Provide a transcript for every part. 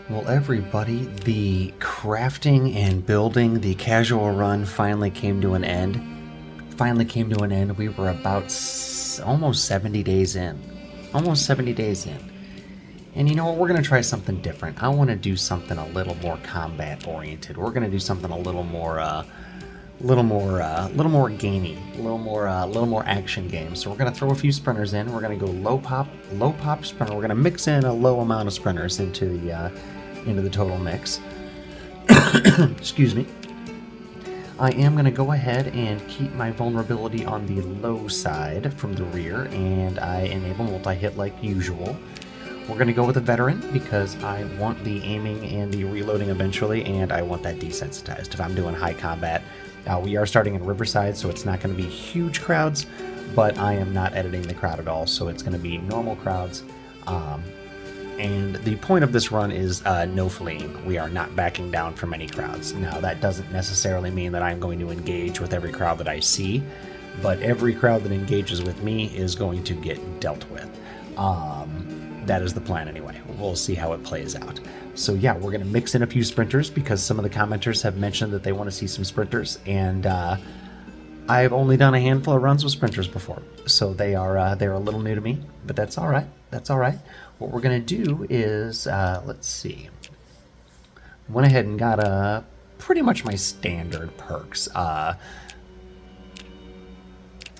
Well, everybody, the crafting and building the casual run finally came to an end. We were about almost 70 days in. Almost 70 days in. And you know what? We're going to try something different. I want to do something a little more combat oriented. We're going to do something a little more gamey, a little more action game. So we're gonna throw a few sprinters in. We're gonna go low pop sprinter. We're gonna mix in a low amount of sprinters into the total mix. Excuse me. I am gonna go ahead and keep my vulnerability on the low side from the rear, and I enable multi-hit like usual. We're going to go with a veteran because I want the aiming and the reloading eventually, and I want that desensitized if I'm doing high combat. We are starting in Riverside, so it's not going to be huge crowds, but I am not editing the crowd at all, so it's going to be normal crowds. And the point of this run is no fleeing. We are not backing down from any crowds. Now, that doesn't necessarily mean that I'm going to engage with every crowd that I see, but every crowd that engages with me is going to get dealt with. That is the plan anyway. We'll see how it plays out. So yeah, we're going to mix in a few sprinters because some of the commenters have mentioned that they want to see some sprinters, and I've only done a handful of runs with sprinters before, so they're a little new to me, but that's all right. That's all right. What we're going to do is let's see. Went ahead and got pretty much my standard perks.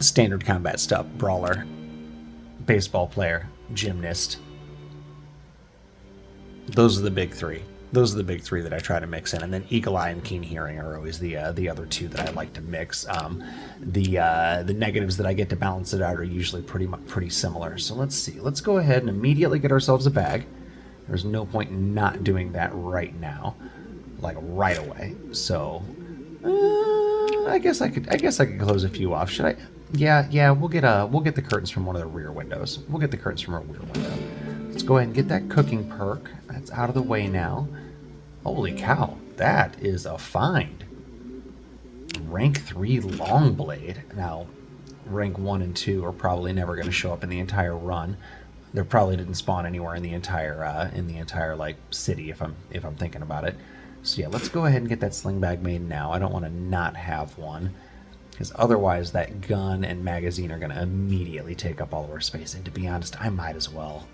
Standard combat stuff: brawler, baseball player, gymnast. Those are the big three. Those are the big three that I try to mix in, and then Eagle Eye and Keen Hearing are always the other two that I like to mix. The negatives that I get to balance it out are usually pretty similar. So let's see. Let's go ahead and immediately get ourselves a bag. There's no point in not doing that right now, like right away. So I guess I could close a few off. Should I? Yeah. We'll get the curtains from one of the rear windows. We'll get the curtains from a rear window. Let's go ahead and get that cooking perk. That's out of the way now. Holy cow, that is a find. Rank 3 long blade. Now, rank 1 and 2 are probably never going to show up in the entire run. They probably didn't spawn anywhere in the entire like city if I'm thinking about it. So yeah, let's go ahead and get that sling bag made now. I don't want to not have one, because otherwise that gun and magazine are going to immediately take up all of our space. And to be honest, I might as well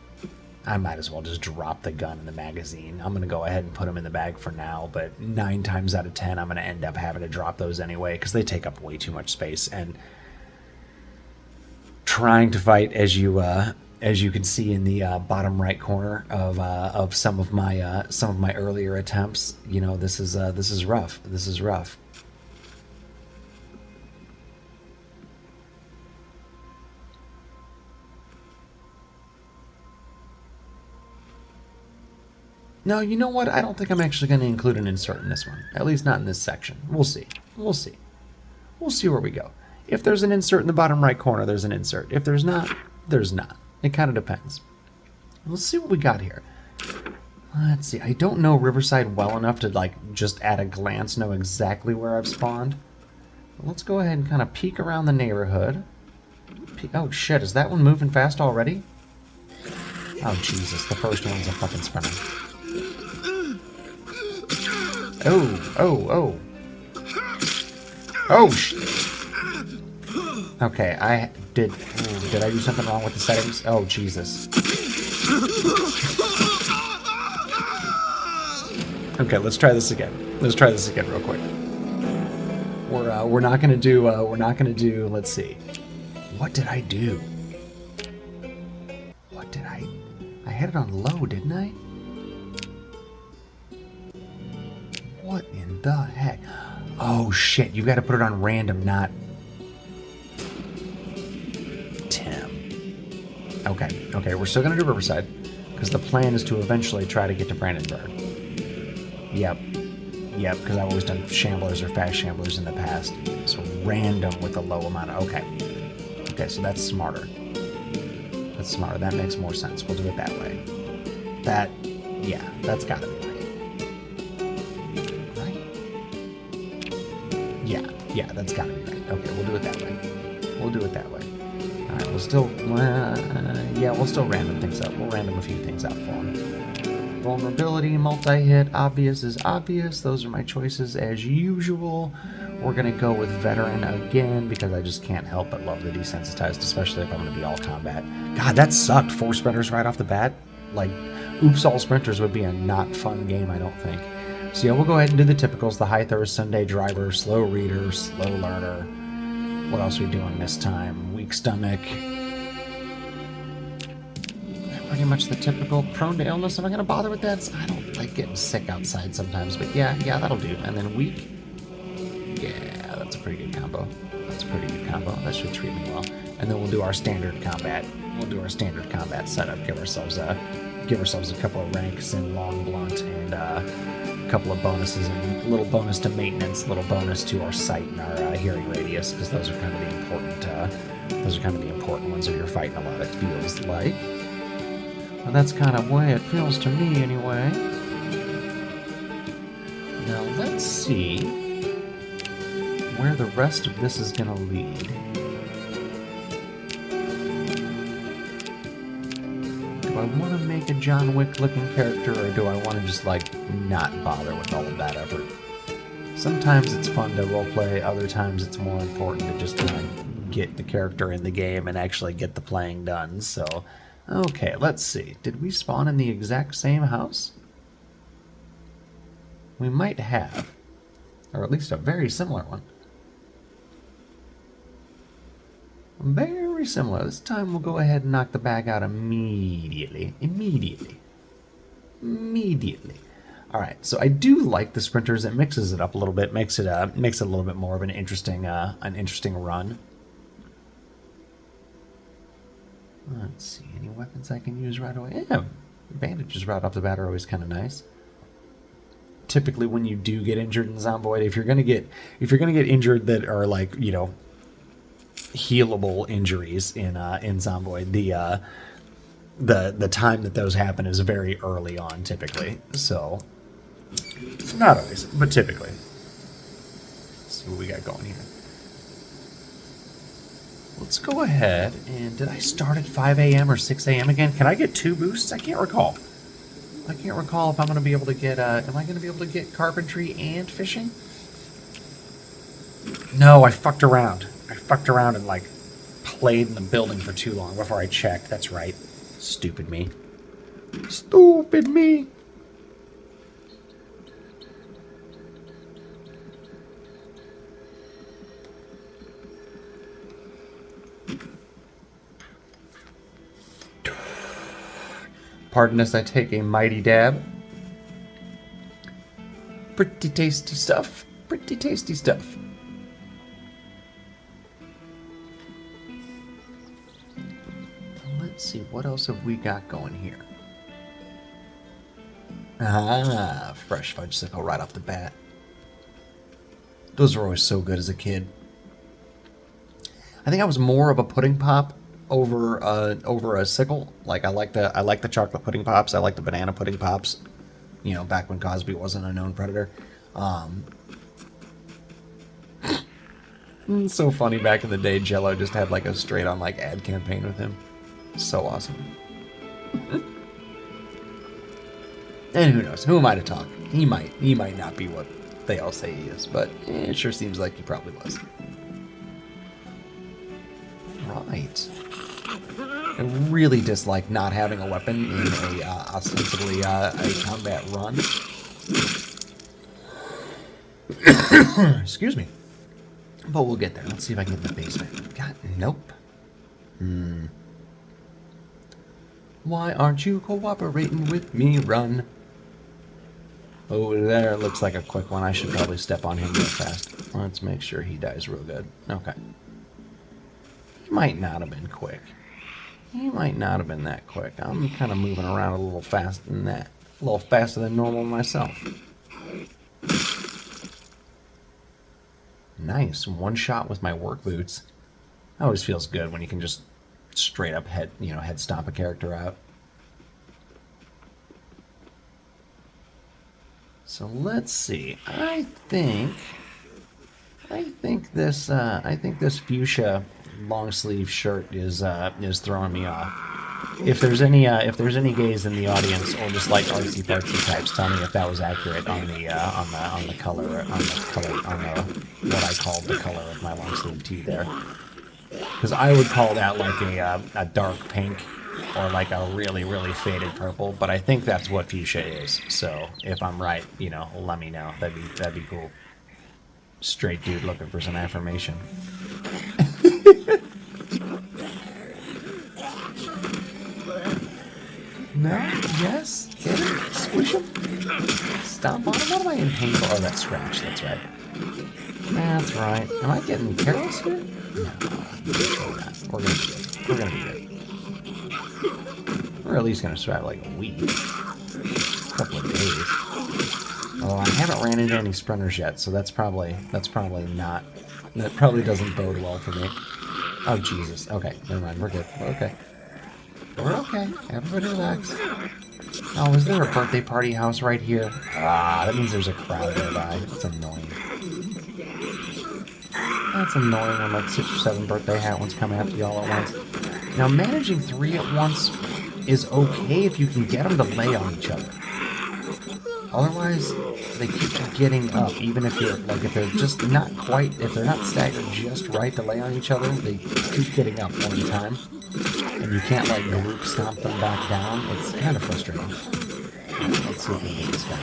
just drop the gun and the magazine. I'm going to go ahead and put them in the bag for now, but 9 times out of 10, I'm going to end up having to drop those anyway, because they take up way too much space. And trying to fight, as you can see in the bottom right corner of some of my earlier attempts, you know, this is rough. This is rough. No, you know what? I don't think I'm actually going to include an insert in this one. At least not in this section. We'll see. We'll see. We'll see where we go. If there's an insert in the bottom right corner, there's an insert. If there's not, there's not. It kind of depends. Let's see what we got here. Let's see. I don't know Riverside well enough to, like, just at a glance know exactly where I've spawned. But let's go ahead and kind of peek around the neighborhood. Oh, shit. Is that one moving fast already? Oh, Jesus. The first one's a fucking sprinter. Oh. Okay, did I do something wrong with the settings? Oh, Jesus. Okay, let's try this again. Let's try this again real quick. We're not gonna do, let's see. What did I do? I had it on low, didn't I? What in the heck? Oh shit, you gotta put it on random, not Tim. Okay, we're still gonna do Riverside, because the plan is to eventually try to get to Brandenburg. Yep, because I've always done shamblers or fast shamblers in the past. So random with a low amount of, okay, so that's smarter. That makes more sense. We'll do it that way. That's gotta be right. Yeah, that's gotta be right. Okay, we'll do it that way. Alright, we'll still random things up. We'll random a few things out for him. Vulnerability, multi-hit, obvious is obvious. Those are my choices as usual. We're going to go with veteran again because I just can't help but love the desensitized, especially if I'm going to be all combat. God, that sucked. 4 sprinters right off the bat. Like, oops, all sprinters would be a not fun game, I don't think. So yeah, we'll go ahead and do the typicals. The high thirst, Sunday driver, slow reader, slow learner. What else are we doing this time? Weak stomach. Pretty much the typical. Prone to illness. Am I going to bother with that? I don't like getting sick outside sometimes, but yeah, that'll do. And then weak. Yeah, that's a pretty good combo. That's a pretty good combo. That should treat me well. And then we'll do our standard combat. We'll do our standard combat setup. Give ourselves a couple of ranks in long blunt and a couple of bonuses and a little bonus to maintenance, a little bonus to our sight and our hearing radius, because those are kind of the important. Those are kind of the important ones that you're fighting a lot. It feels like. Well, that's kind of the way it feels to me, anyway. Now, let's see where the rest of this is going to lead. Do I want to make a John Wick-looking character, or do I want to just, like, not bother with all of that effort? Sometimes it's fun to roleplay, other times it's more important to just kind of get the character in the game and actually get the playing done, so... Okay, let's see. Did we spawn in the exact same house? We might have. Or at least a very similar one. Very similar. This time we'll go ahead and knock the bag out immediately. Immediately. Alright, so I do like the sprinters. It mixes it up a little bit, makes it a little bit more of an interesting run. Let's see, any weapons I can use right away? Yeah, bandages right off the bat are always kind of nice. Typically, when you do get injured in Zomboid, if you're gonna get injured that are like, you know, healable injuries in Zomboid, the time that those happen is very early on, typically. So, not always, but typically. Let's see what we got going here. Let's go ahead and... Did I start at 5 a.m. or 6 a.m. again? Can I get 2 boosts? I can't recall. I can't recall if I'm going to be able to get... am I going to be able to get carpentry and fishing? No, I fucked around. I fucked around and, like, played in the building for too long before I checked. That's right. Stupid me. Stupid me! Pardon as I take a mighty dab. Pretty tasty stuff. Pretty tasty stuff. Let's see, what else have we got going here? Ah, fresh fudgesicle right off the bat. Those were always so good as a kid. I think I was more of a pudding pop over a sickle. Like I like the chocolate pudding pops. I like the banana pudding pops. You know, back when Cosby wasn't a known predator. It's so funny back in the day. Jello just had like a straight on like ad campaign with him. So awesome. And who knows? Who am I to talk? He might not be what they all say he is, but it sure seems like he probably was. Right. I really dislike not having a weapon in a ostensibly a combat run. Excuse me. But we'll get there. Let's see if I can get in the basement. God, nope. Why aren't you cooperating with me? Run. Over there looks like a quick one. I should probably step on him real fast. Let's make sure he dies real good. Okay. He might not have been quick. He might not have been that quick. I'm kind of moving around a little faster than that. A little faster than normal myself. Nice. One shot with my work boots. That always feels good when you can just straight up head stomp a character out. So let's see. I think this fuchsia long sleeve shirt is throwing me off. if there's any gays in the audience or just like artsy fartsy types, tell me if that was accurate on the color on the what I called the color of my long sleeve tee there. Because I would call that like a dark pink or like a really, really faded purple, but I think that's what fuchsia is. So if I'm right, let me know. That'd be cool. Straight dude looking for some affirmation. No? Yes? Get it? Squish him? Stomp on him? What am I in pain for? Oh, that scratch. That's right. That's right. Am I getting careless here? No. We're gonna be good. We're gonna be good. We're at least gonna survive like a week. A couple of days. Oh, I haven't ran into any sprinters yet, so that's probably not. That probably doesn't bode well for me. Oh, Jesus. Okay, never mind. We're good. We're okay. We're okay. Everybody relax. Oh, is there a birthday party house right here? Ah, that means there's a crowd nearby. That's annoying. That's annoying when like 6 or 7 birthday hat ones come after you all at once. Now, managing 3 at once is okay if you can get them to lay on each other. Otherwise, they keep getting up, even if they're just not quite, if they're not staggered just right to lay on each other, they keep getting up one time. And you can't like group stomp them back down. It's kind of frustrating. Let's see if we can get this guy.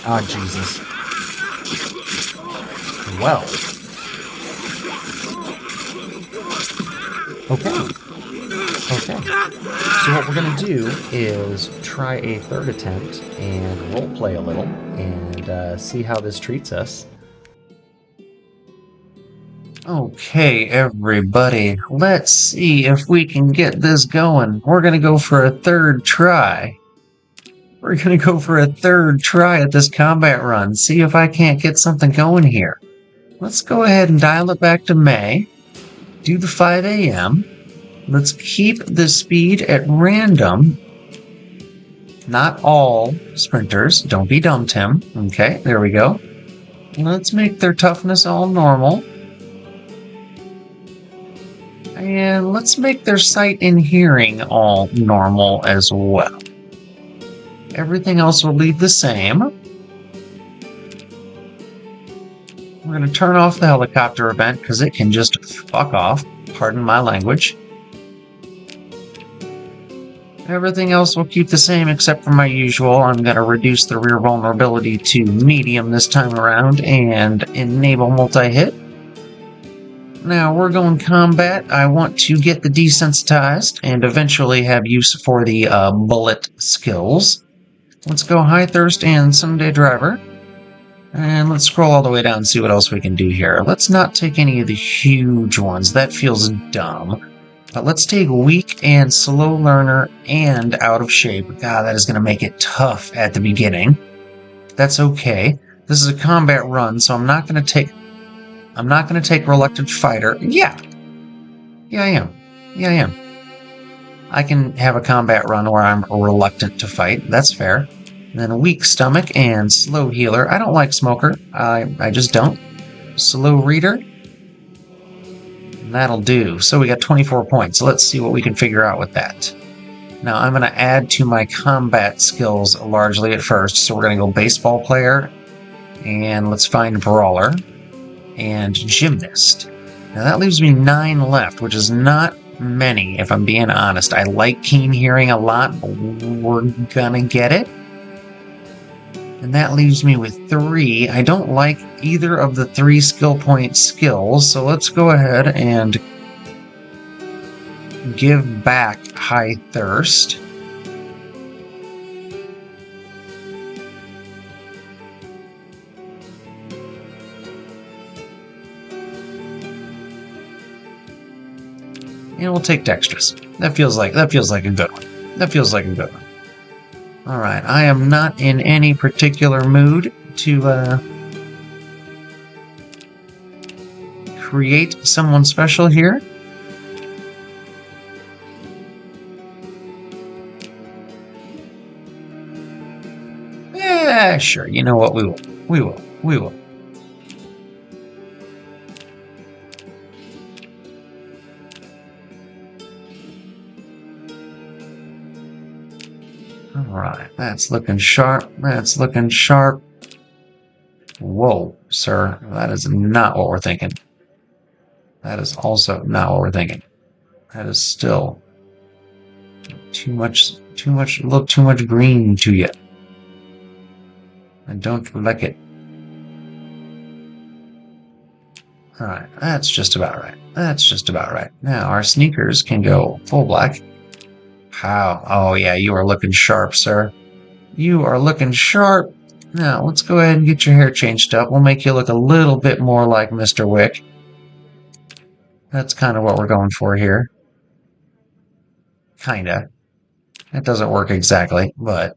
Oh, Jesus. Well. Okay. Okay. So what we're going to do is try a third attempt and roleplay a little and see how this treats us. Okay, everybody, let's see if we can get this going. We're going to go for a third try. We're going to go for a third try at this combat run. See if I can't get something going here. Let's go ahead and dial it back to May. Do the 5 a.m. Let's keep the speed at random. Not all sprinters. Don't be dumb, Tim. Okay, there we go. Let's make their toughness all normal. And let's make their sight and hearing all normal as well. Everything else will leave the same. We're going to turn off the helicopter event because it can just fuck off. Pardon my language. Everything else will keep the same except for my usual. I'm going to reduce the rear vulnerability to medium this time around and enable multi-hit. Now we're going combat. I want to get the desensitized and eventually have use for the bullet skills. Let's go high thirst and Sunday driver. And let's scroll all the way down and see what else we can do here. Let's not take any of the huge ones. That feels dumb. But let's take weak and slow learner and out of shape. God, that is going to make it tough at the beginning. That's okay. This is a combat run, so I'm not going to take reluctant fighter. Yeah, I am. I can have a combat run where I'm reluctant to fight. That's fair. And then a weak stomach and slow healer. I don't like smoker. I just don't. Slow reader. And that'll do. So we got 24 points. Let's see what we can figure out with that. Now I'm going to add to my combat skills largely at first. So we're going to go baseball player. And let's find brawler. And gymnast. Now that leaves me 9 left, which is not many, if I'm being honest. I like keen hearing a lot, but we're gonna get it. And that leaves me with 3. I don't like either of the 3 skill point skills, so let's go ahead and give back high thirst. And we'll take dexterous. That feels like a good one. All right, I am not in any particular mood to create someone special here. Yeah, sure. You know what? We will. All right, that's looking sharp. That's looking sharp. Whoa, sir, that is not what we're thinking. That is also not what we're thinking. That is still look too much green to you. I don't like it. All right, that's just about right. That's just about right. Now our sneakers can go full black. How? Oh yeah, you are looking sharp, sir. You are looking sharp. Now let's go ahead and get your hair changed up. We'll make you look a little bit more like Mr. Wick. That's kind of what we're going for here. Kinda. It doesn't work exactly, but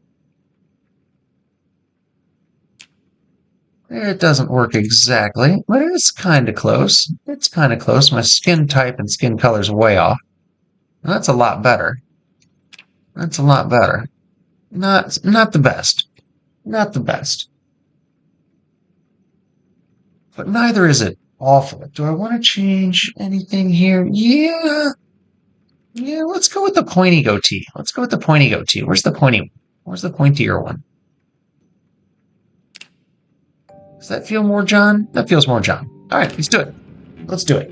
it doesn't work exactly, but it's kind of close. It's kind of close. My skin type and skin color's way off. That's a lot better. That's a lot better. Not the best. Not the best. But neither is it awful. Do I want to change anything here? Yeah. Yeah, let's go with the pointy goatee. Let's go with the pointy goatee. Where's the pointier one? Does that feel more John? That feels more John. All right, let's do it. Let's do it.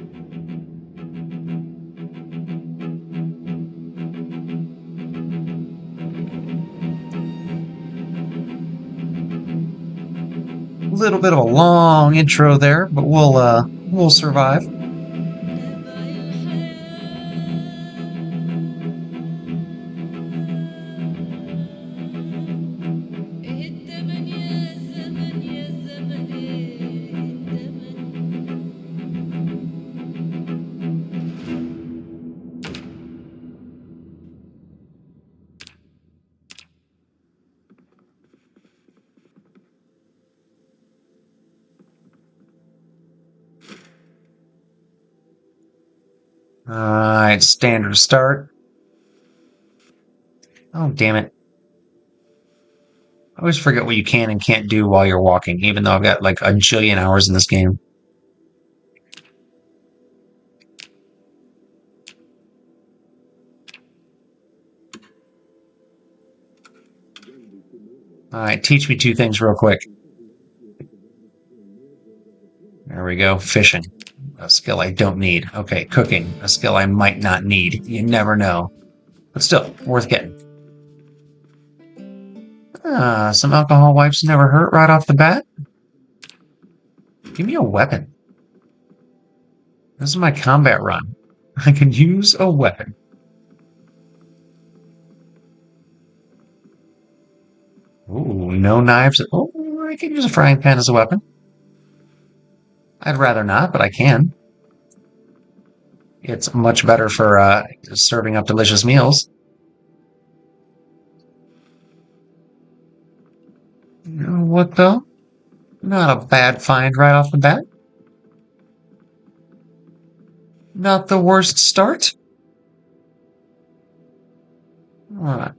A little bit of a long intro there, but we'll survive. All right, standard start. Oh, damn it. I always forget what you can and can't do while you're walking, even though I've got like a jillion hours in this game. All right, teach me two things real quick. There we go. Fishing, a skill I don't need. Okay, cooking, a skill I might not need. You never know. But still, worth getting. Some alcohol wipes never hurt right off the bat. Give me a weapon. This is my combat run. I can use a weapon. Ooh, no knives. Oh, I can use a frying pan as a weapon. I'd rather not, but I can. It's much better for serving up delicious meals. You know what, though? Not a bad find right off the bat. Not the worst start. All right.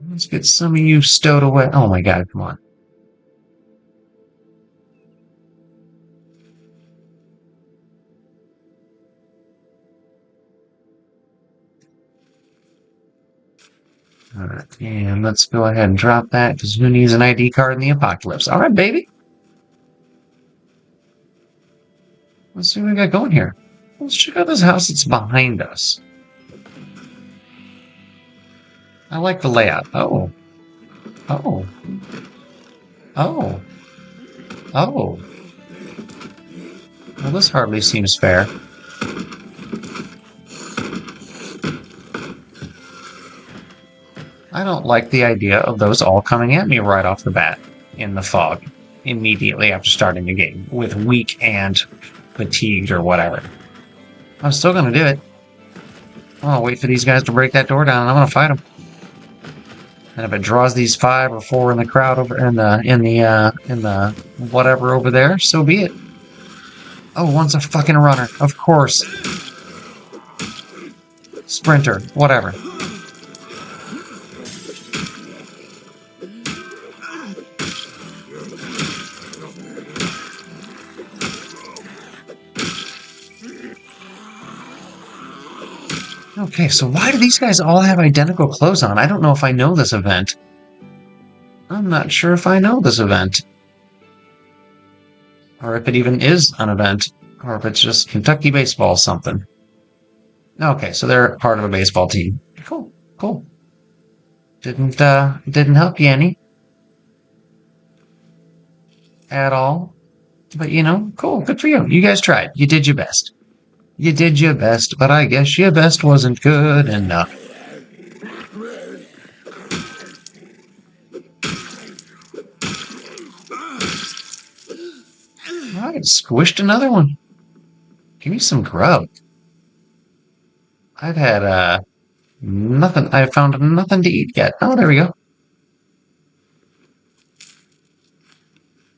Let's get some of you stowed away. Oh my god, come on. All right, and let's go ahead and drop that because who needs an ID card in the apocalypse? All right, baby. Let's see what we got going here. Let's check out this house that's behind us. I like the layout. Oh. Oh. Oh. Oh. Well, this hardly seems fair. I don't like the idea of those all coming at me right off the bat in the fog immediately after starting the game with weak and fatigued or whatever. I'm still going to do it. I'm going to wait for these guys to break that door down and I'm going to fight them. And if it draws these 5 or 4 in the crowd over in the whatever over there, so be it. Oh, one's a fucking runner, of course. Sprinter, whatever. Okay, so why do these guys all have identical clothes on? I don't know if I know this event. I'm not sure if I know this event. Or if it even is an event. Or if it's just Kentucky baseball something. Okay, so they're part of a baseball team. Cool, cool. Didn't help you any at all. But you know, cool, good for you. You guys tried. You did your best. You did your best, but I guess your best wasn't good enough. I squished another one. Give me some grub. I've had nothing. I found nothing to eat yet. Oh, there we go.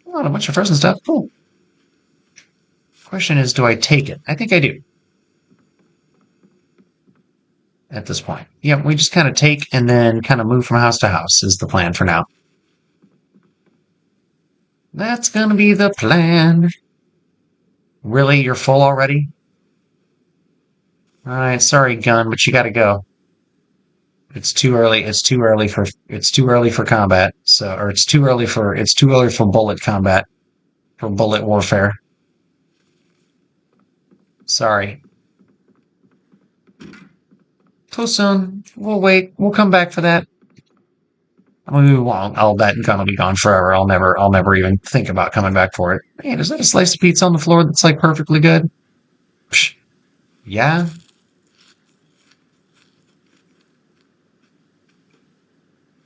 Oh, a bunch of frozen stuff. Cool. Question is, do I take it? I think I do. At this point. Yeah, we just kind of take and then kind of move from house to house is the plan for now. That's gonna be the plan. Really? You're full already? Alright, sorry, gun, but you gotta go. It's too early. It's too early for combat. So or it's too early for bullet combat. For bullet warfare. Sorry. Too soon. We'll wait. We'll come back for that. I mean, we won't. That gun will be gone forever. I'll never even think about coming back for it. Man, is that a slice of pizza on the floor that's like perfectly good? Psh, yeah.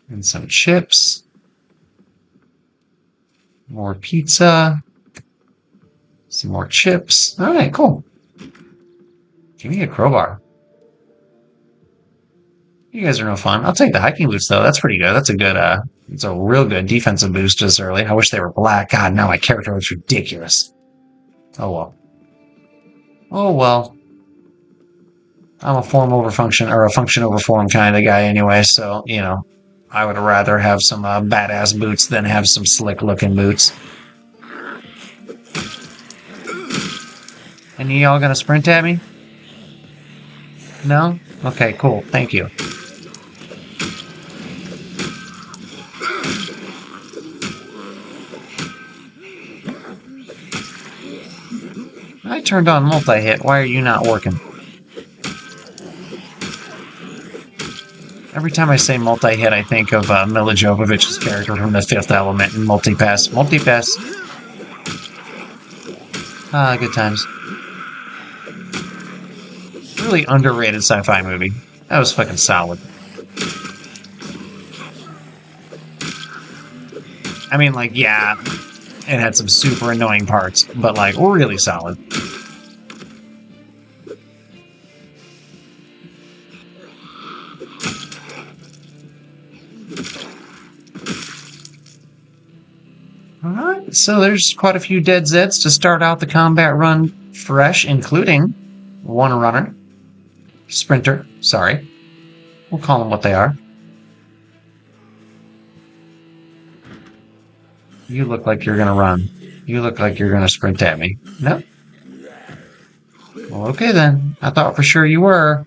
And some chips. More pizza. Some more chips. All right, cool. Give me a crowbar. You guys are no fun. I'll take the hiking boots though. That's pretty good. That's a good it's a real good defensive boost this early. I wish they were black. God, now my character looks ridiculous. Oh well. Oh well. I'm a form over function or a function over form kind of guy anyway, so you know, I would rather have some badass boots than have some slick looking boots. And y'all gonna sprint at me? No? Okay, cool. Thank you. I turned on multi-hit. Why are you not working? Every time I say multi-hit, I think of Mila Jovovich's character from The Fifth Element in Multipass. Multipass. Ah, good times. Really underrated sci-fi movie. That was fucking solid. I mean, like, yeah, it had some super annoying parts, but, like, really solid. Alright, so there's quite a few dead Zeds to start out the combat run fresh, including one runner. Sprinter, sorry. We'll call them what they are. You look like you're gonna run. You look like you're gonna sprint at me. Nope. Well, okay then. I thought for sure you were.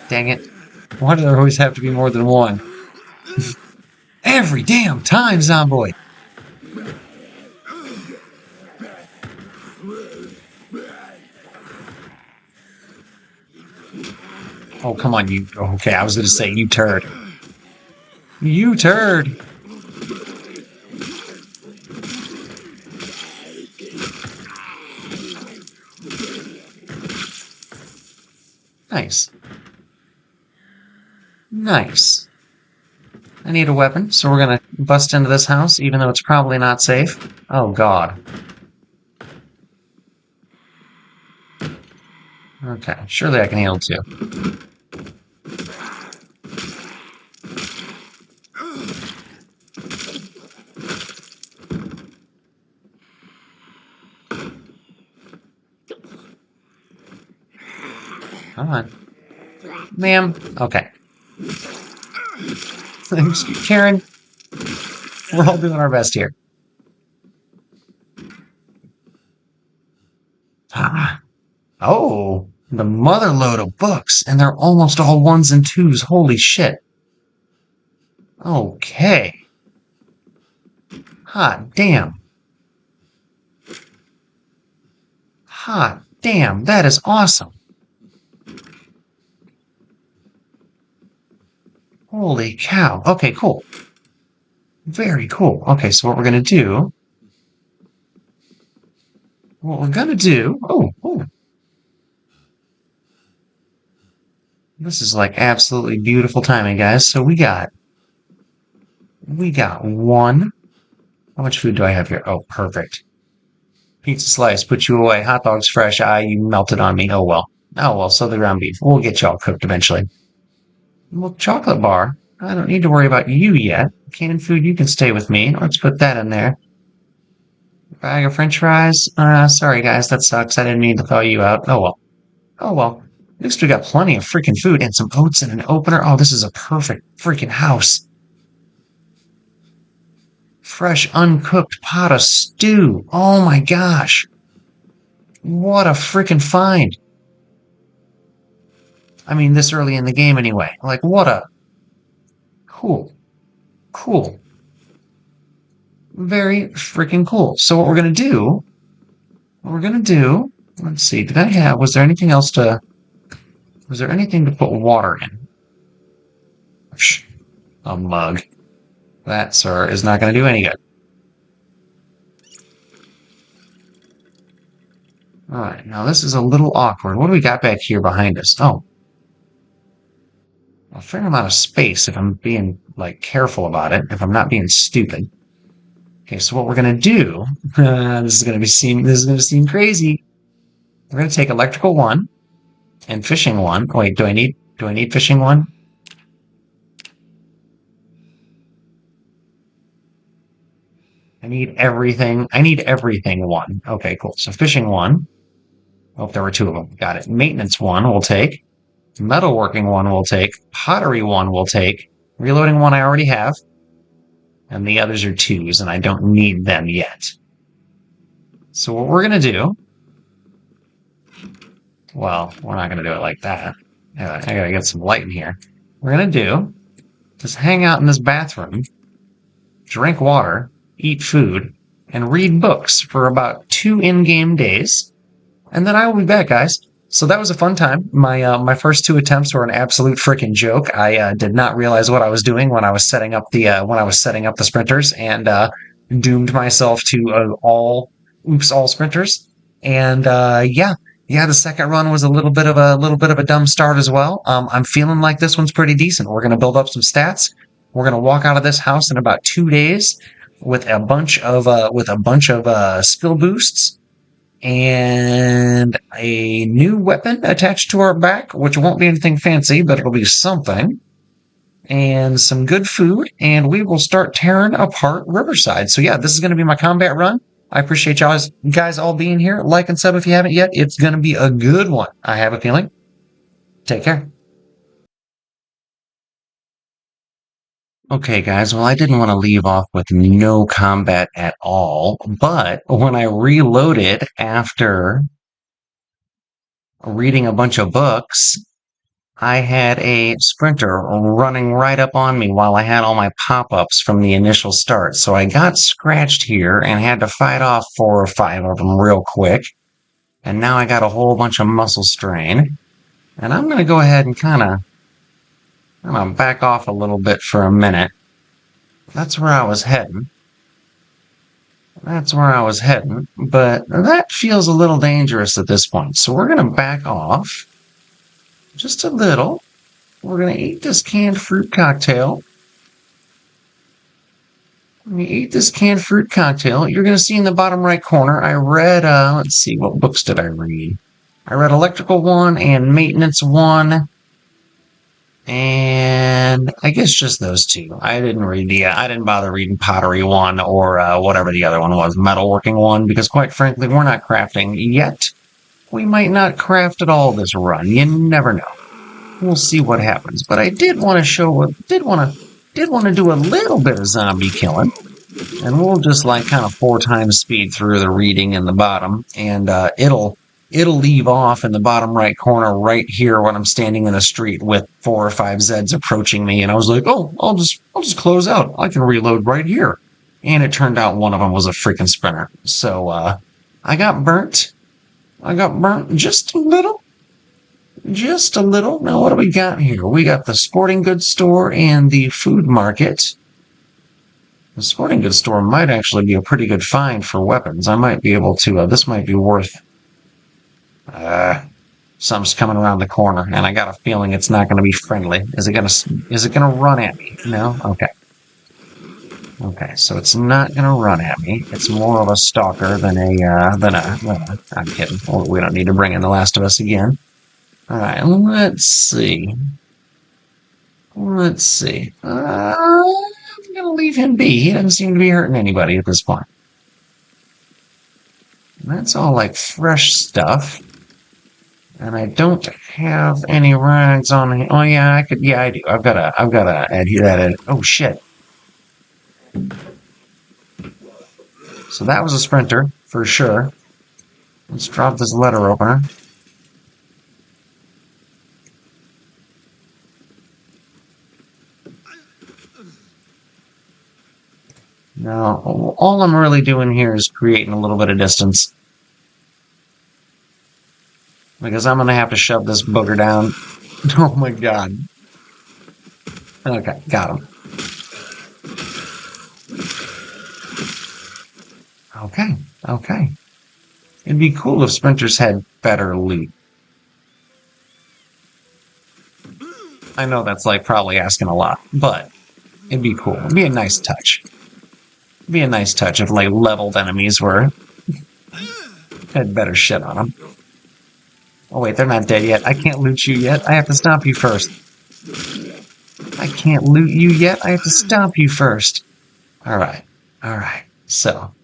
Dang it. Why do there always have to be more than one? Every damn time, Zomboid! Oh, come on, you... Okay, I was gonna say, you turd. You turd! Nice. Nice. I need a weapon, so we're gonna bust into this house, even though it's probably not safe. Oh, God. Okay, surely I can handle two. Come on. Ma'am. Okay. Karen, we're all doing our best here. Ah. Oh, the mother load of books, and they're almost all ones and twos. Holy shit. Okay. Hot damn. Hot damn, that is awesome. Holy cow. Okay, cool. Very cool. Okay, so what we're gonna do, oh, this is like absolutely beautiful timing, guys. So we got one. How much food do I have here? Oh, perfect. Pizza slice, put you away. Hot dogs fresh. You melted on me. Oh well. Oh well, so the ground beef. We'll get y'all cooked eventually. Well, chocolate bar. I don't need to worry about you yet. Canned food, you can stay with me. Let's put that in there. Bag of french fries. Sorry guys, that sucks. I didn't mean to thaw you out. Oh well. Oh well. At least we got plenty of freaking food and some oats and an opener. Oh, this is a perfect freaking house. Fresh, uncooked pot of stew. Oh my gosh. What a freaking find. I mean, this early in the game anyway. Like, what a cool, cool. Very freaking cool. So what we're gonna do, let's see, was there anything else was there anything to put water in? Shh, a mug. That, sir, is not gonna do any good. Alright, now this is a little awkward. What do we got back here behind us? Oh, a fair amount of space if I'm being, like, careful about it, if I'm not being stupid. Okay, so what we're gonna do, this is gonna seem crazy. We're gonna take electrical 1 and fishing 1. Wait, do I need fishing 1? I need everything 1. Okay, cool. So fishing 1. Oh, there were 2 of them. Got it. Maintenance 1 we'll take. Metalworking 1 we'll take. Pottery 1 we'll take. Reloading 1 I already have. And the others are 2s, and I don't need them yet. So what we're gonna do, well, we're not gonna do it like that. I gotta get some light in here. We're gonna do, just hang out in this bathroom, drink water, eat food, and read books for about 2 in-game days. And then I will be back, guys. So that was a fun time. My first 2 attempts were an absolute freaking joke. I did not realize what I was doing when I was setting up the sprinters, and doomed myself to all sprinters. And yeah, the second run was a little bit of a dumb start as well. I'm feeling like this one's pretty decent. We're gonna build up some stats. We're gonna walk out of this house in about 2 days with a bunch of skill boosts and a new weapon attached to our back, which won't be anything fancy, but it'll be something, and some good food, and we will start tearing apart Riverside. So yeah, this is going to be my combat run. I appreciate y'all guys all being here. Like and sub if you haven't yet. It's going to be a good one, I have a feeling. Take care. Okay, guys, well, I didn't want to leave off with no combat at all, but when I reloaded after reading a bunch of books, I had a sprinter running right up on me while I had all my pop-ups from the initial start. So I got scratched here and had to fight off 4 or 5 of them real quick. And now I got a whole bunch of muscle strain. And I'm going to go ahead and I'm going to back off a little bit for a minute. That's where I was heading. But that feels a little dangerous at this point. So we're going to back off just a little. We're going to eat this canned fruit cocktail. You're going to see in the bottom right corner, I read, let's see, what books did I read? I read Electrical 1 and Maintenance 1. And I guess just those 2. I didn't bother reading Pottery 1 or whatever the other one was, Metalworking 1, because quite frankly, we're not crafting yet. We might not craft at all this run. You never know. We'll see what happens. But I did want to Did want to do a little bit of zombie killing. And we'll just like kind of 4 times speed through the reading in the bottom, and it'll leave off in the bottom right corner right here when I'm standing in the street with 4 or 5 Zeds approaching me, and I was like, oh, I'll just close out. I can reload right here. And it turned out one of them was a freaking sprinter. So I got burnt. I got burnt just a little. Just a little. Now what do we got here? We got the sporting goods store and the food market. The sporting goods store might actually be a pretty good find for weapons. I might be able to, this might be worth, something's coming around the corner, and I got a feeling it's not going to be friendly. Is it going to run at me? No? Okay. Okay, so it's not going to run at me. It's more of a stalker than I'm kidding. We don't need to bring in The Last of Us again. Alright, let's see. Let's see. I'm gonna leave him be. He doesn't seem to be hurting anybody at this point. That's all like fresh stuff. And I don't have any rags on me. Oh yeah, I could. Yeah, I do. I've gotta add that in. Oh shit. So that was a sprinter for sure. Let's drop this letter opener. Now, all I'm really doing here is creating a little bit of distance. Because I'm going to have to shove this booger down. Oh my god. Okay, got him. Okay, okay. It'd be cool if sprinters had better loot. I know that's like probably asking a lot, but it'd be cool. It'd be a nice touch. It'd be a nice touch if like leveled enemies had better shit on them. Oh wait, they're not dead yet. I can't loot you yet. I have to stop you first. I can't loot you yet. I have to stop you first. Alright. Alright. So.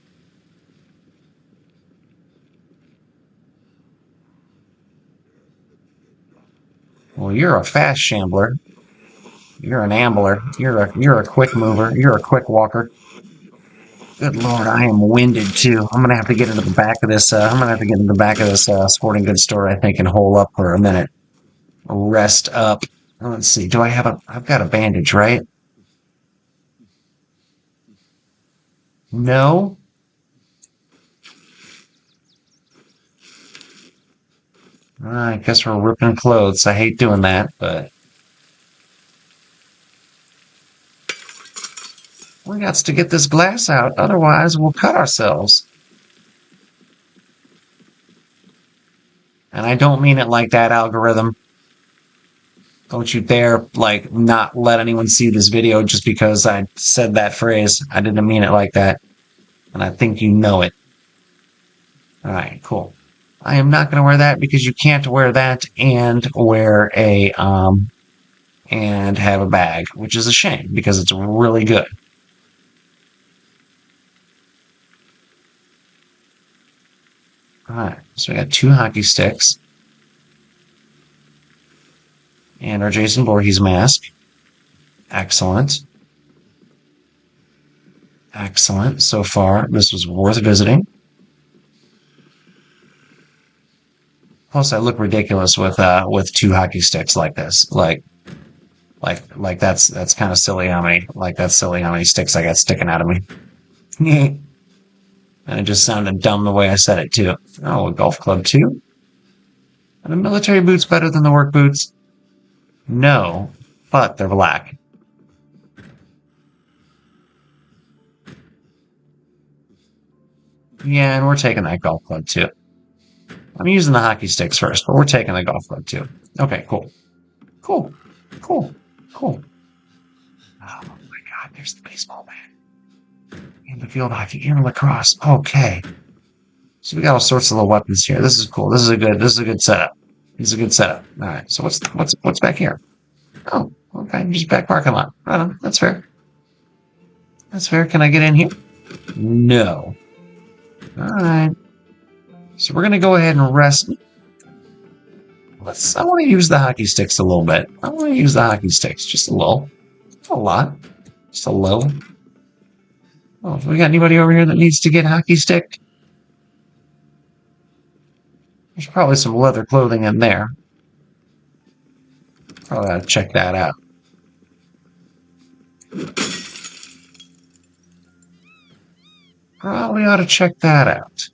Well, you're a fast shambler. You're an ambler. You're a quick mover. You're a quick walker. Good lord, I am winded too. I'm gonna have to get into the back of this. Sporting goods store, I think, and hole up for a minute. Rest up. Let's see. Do I have a? I've got a bandage, right? No. I guess we're ripping clothes. I hate doing that, but we got to get this glass out. Otherwise, we'll cut ourselves. And I don't mean it like that, algorithm. Don't you dare, like, not let anyone see this video just because I said that phrase. I didn't mean it like that. And I think you know it. Alright, cool. I am not going to wear that because you can't wear that and wear and have a bag, which is a shame because it's really good. Alright, so we got 2 hockey sticks. And our Jason Voorhees mask. Excellent. Excellent. So far, this was worth visiting. Plus, I look ridiculous with 2 hockey sticks like this. Like that's kind of silly how many sticks I got sticking out of me. And it just sounded dumb the way I said it too. Oh, a golf club too? Are the military boots better than the work boots? No, but they're black. Yeah, and we're taking that golf club too. I'm using the hockey sticks first, but we're taking the golf club too. Okay, cool. Cool. Cool. Cool. Oh my god, there's the baseball bat. And the field hockey and lacrosse. Okay. So we got all sorts of little weapons here. This is cool. This is a good setup. This is a good setup. Alright, so what's back here? Oh, okay, just back parking lot. Right on. That's fair. That's fair. Can I get in here? No. Alright. So we're gonna go ahead and rest. I want to use the hockey sticks a little bit. I want to use the hockey sticks just a little. A lot. Just a low. Oh, we got anybody over here that needs to get hockey stick? There's probably some leather clothing in there. Probably ought to check that out. Probably ought to check that out.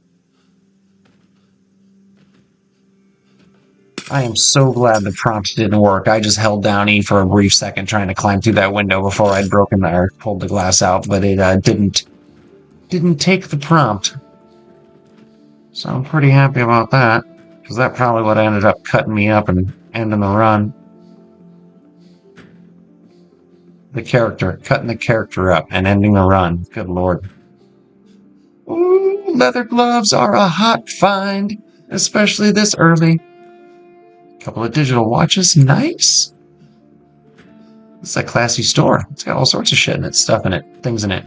I am so glad the prompt didn't work. I just held down E for a brief second trying to climb through that window before I'd broken or pulled the glass out, but it didn't take the prompt. So I'm pretty happy about that, because that probably would have ended up cutting me up and ending the run. Cutting the character up and ending the run. Good lord. Ooh, leather gloves are a hot find, especially this early. Couple of digital watches, nice. It's a classy store. It's got all sorts of shit in it, stuff in it, things in it.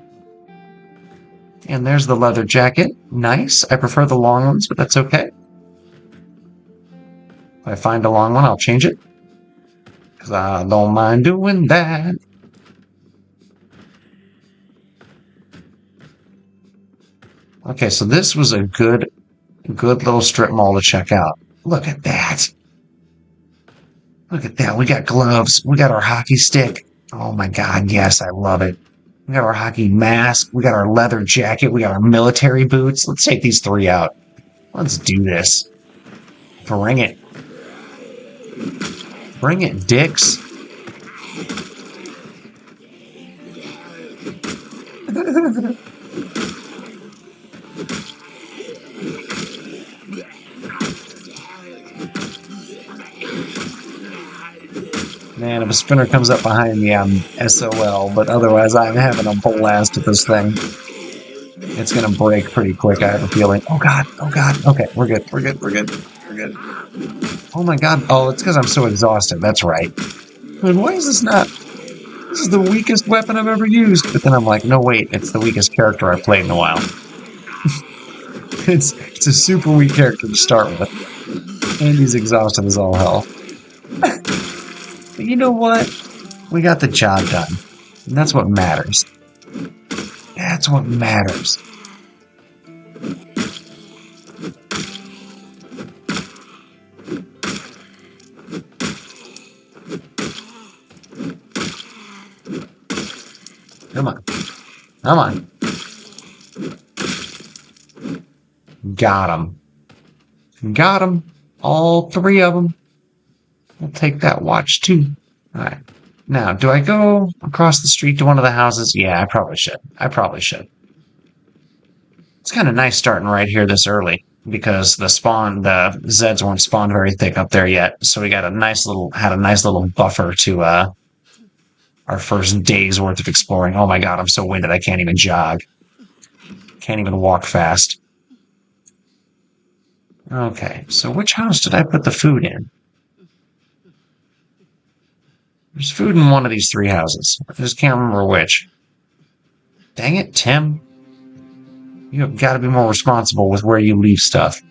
And there's the leather jacket. Nice. I prefer the long ones, but that's okay. If I find a long one, I'll change it. Because I don't mind doing that. Okay, so this was a good little strip mall to check out. Look at that. Look at that. We got gloves. We got our hockey stick. Oh my god, yes, I love it. We got our hockey mask. We got our leather jacket. We got our military boots. Let's take these three out. Let's do this. Bring it. Bring it, dicks. Man, if a spinner comes up behind me, I'm SOL, but otherwise I'm having a blast with this thing. It's gonna break pretty quick, I have a feeling. Oh god, oh god. Okay, we're good. Oh my god. Oh, it's because I'm so exhausted, that's right. Like, why is this not... This is the weakest weapon I've ever used. But then I'm like, no wait, it's the weakest character I've played in a while. It's a super weak character to start with. And he's exhausted as all hell. But you know what? We got the job done. And that's what matters. That's what matters. Come on. Come on. Got him. Got him. All three of them. We'll take that watch too. Alright. Now, do I go across the street to one of the houses? Yeah, I probably should. It's kind of nice starting right here this early, because the Zeds weren't spawned very thick up there yet, so we got had a nice little buffer to our first day's worth of exploring. Oh my god, I'm so winded I can't even jog. Can't even walk fast. Okay, so which house did I put the food in? There's food in one of these three houses. I just can't remember which. Dang it, Tim. You have got to be more responsible with where you leave stuff.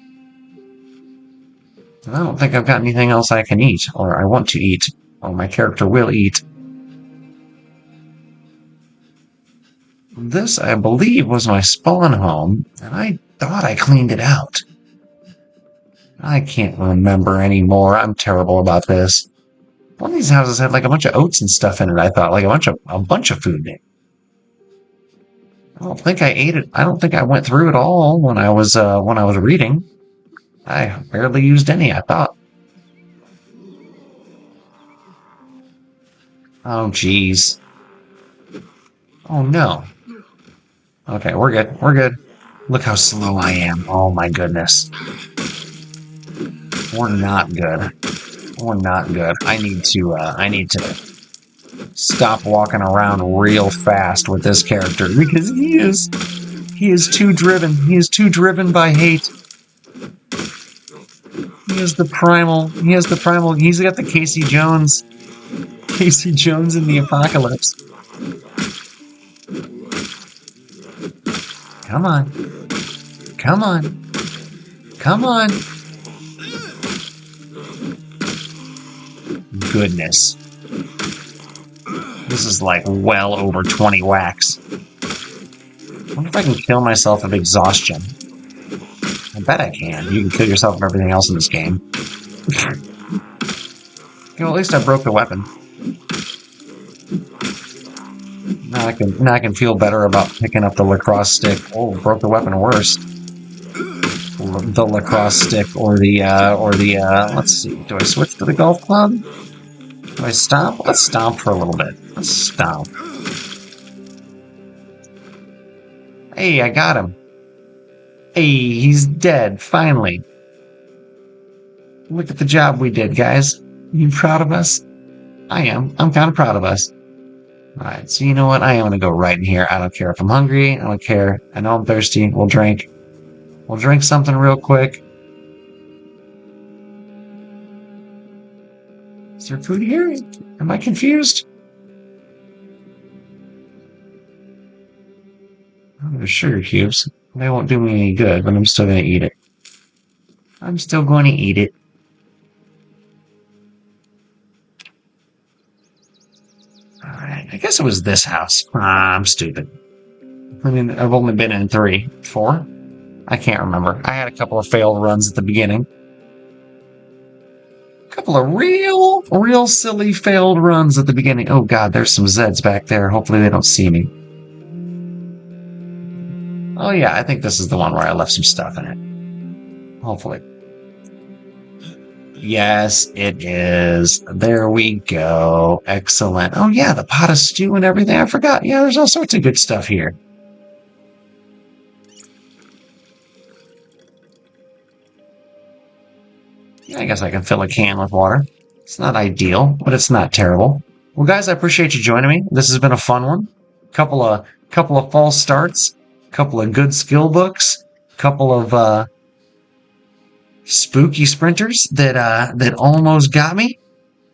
I don't think I've got anything else I can eat, or I want to eat, or my character will eat. This, I believe, was my spawn home, and I thought I cleaned it out. I can't remember anymore. I'm terrible about this. One of these houses had like a bunch of oats and stuff in it, I thought, like a bunch of food in it. I don't think I ate it. I don't think I went through it all when I was reading. I barely used any, I thought. Oh, jeez. Oh, no. Okay, we're good. We're good. Look how slow I am. Oh, my goodness. We're not good. We're not good. I need to stop walking around real fast with this character, because he is too driven. He is too driven by hate. He has the primal. He's got the Casey Jones in the apocalypse. Come on. Come on. Come on. Goodness. This is like well over 20 whacks. I wonder if I can kill myself of exhaustion. I bet I can. You can kill yourself of everything else in this game. Well, at least I broke the weapon. Now I can feel better about picking up the lacrosse stick. Oh, broke the weapon worse. The lacrosse stick or the let's see. Do I switch to the golf club? Do I stomp? Let's stomp for a little bit. Let's stomp. Hey, I got him. Hey, he's dead, finally. Look at the job we did, guys. You proud of us? I am. I'm kind of proud of us. Alright, so you know what? I am going to go right in here. I don't care if I'm hungry. I don't care. I know I'm thirsty. We'll drink. We'll drink something real quick. Is there food here? Am I confused? Oh, there's sugar cubes. They won't do me any good, but I'm still going to eat it. I'm still going to eat it. Alright, I guess it was this house. I'm stupid. I mean, I've only been in 3, 4? I can't remember. I had a couple of failed runs at the beginning. A couple of real silly failed runs at the beginning. Oh god, there's some Zeds back there. Hopefully they don't see me. Oh yeah, I think this is the one where I left some stuff in it. Hopefully. Yes, it is. There we go. Excellent. Oh yeah, the pot of stew and everything. I forgot. Yeah, there's all sorts of good stuff here. Yeah, I guess I can fill a can with water. It's not ideal, but it's not terrible. Well, guys, I appreciate you joining me. This has been a fun one. Couple of false starts, couple of good skill books, couple of spooky sprinters that almost got me.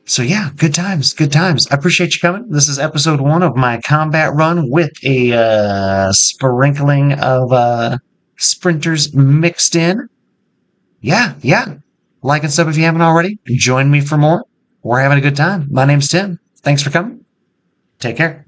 So yeah, good times, good times. I appreciate you coming. This is episode 1 of my combat run with a sprinkling of sprinters mixed in. Yeah. Like and sub if you haven't already. Join me for more. We're having a good time. My name's Tim. Thanks for coming. Take care.